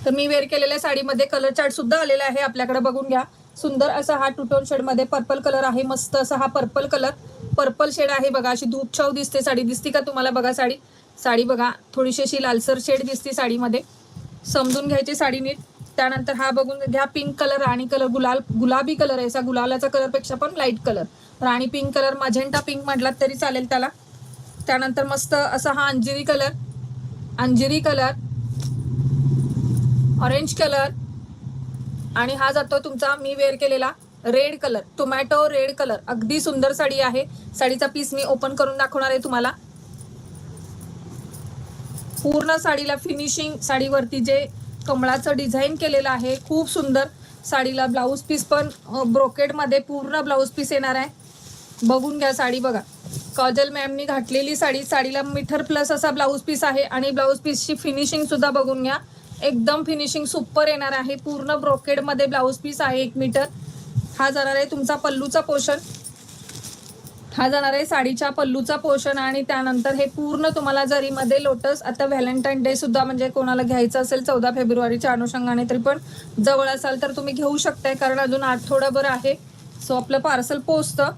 तर मी वेअर केलेल्या साडीमध्ये कलर चार्ट सुद्धा आलेला आहे आपल्याकडे, बघून घ्या. सुंदर असा हा टू टोन शेडमध्ये पर्पल कलर आहे. मस्त असा हा पर्पल शेड आहे बघा. अशी धूपछाव दिसते साडी. दिसती का तुम्हाला? बघा साडी बघा, थोडीशी अशी लालसर शेड दिसते साडीमध्ये. समजून घ्यायची साडी नीट. त्यानंतर हा बघून घ्या, पिंक कलर, राणी कलर, गुलाबी कलर आहे. असा गुलालाचा कलर पेक्षा पण लाईट कलर, राणी पिंक कलर, मजेंटा पिंक म्हटलात तरी चालेल त्याला. त्यानंतर मस्त असा हा अंजिरी कलर, ऑरेंज कलर, आणि हा जातो तुमचा मी वेअर केलेला red colour, tomato red colour. अगदी सुंदर साडी आहे. साडीचा पीस मी ओपन करून दाखवणार आहे तुम्हाला. पूर्ण साडीला फिनिशिंग, साडीवरती जे कमळाचं डिझाईन केलेलं आहे, खूप सुंदर. साडीला ब्लाऊज पीस पण ब्रोकेडमध्ये पूर्ण ब्लाऊज पीस येणार आहे. बघून घ्या साडी बघा. काजल मॅमनी घातलेली साडीला मीटर प्लस असा ब्लाऊज पीस आहे. आणि ब्लाऊज पीसची फिनिशिंग सुद्धा बघून घ्या. एकदम फिनिशिंग सुपर येणार आहे. पूर्ण ब्रोकेडमध्ये ब्लाऊज पीस आहे 1 मीटर. हा जाणार आहे तुमचा पल्लूचा पोर्शन. हा जाणार आहे साडीच्या पल्लूचा पोर्शन. आणि त्यानंतर हे पूर्ण तुम्हाला जरीमध्ये लोटस. आता व्हॅलेंटाईन डे सुद्धा म्हणजे कोणाला घ्यायचं असेल 14 फेब्रुवारीच्या अनुषंगाने, तरी पण जवळ असाल तर तुम्ही घेऊ शकताय, कारण अजून आठवडाभर आहे. सो आपलं पार्सल पोचतं.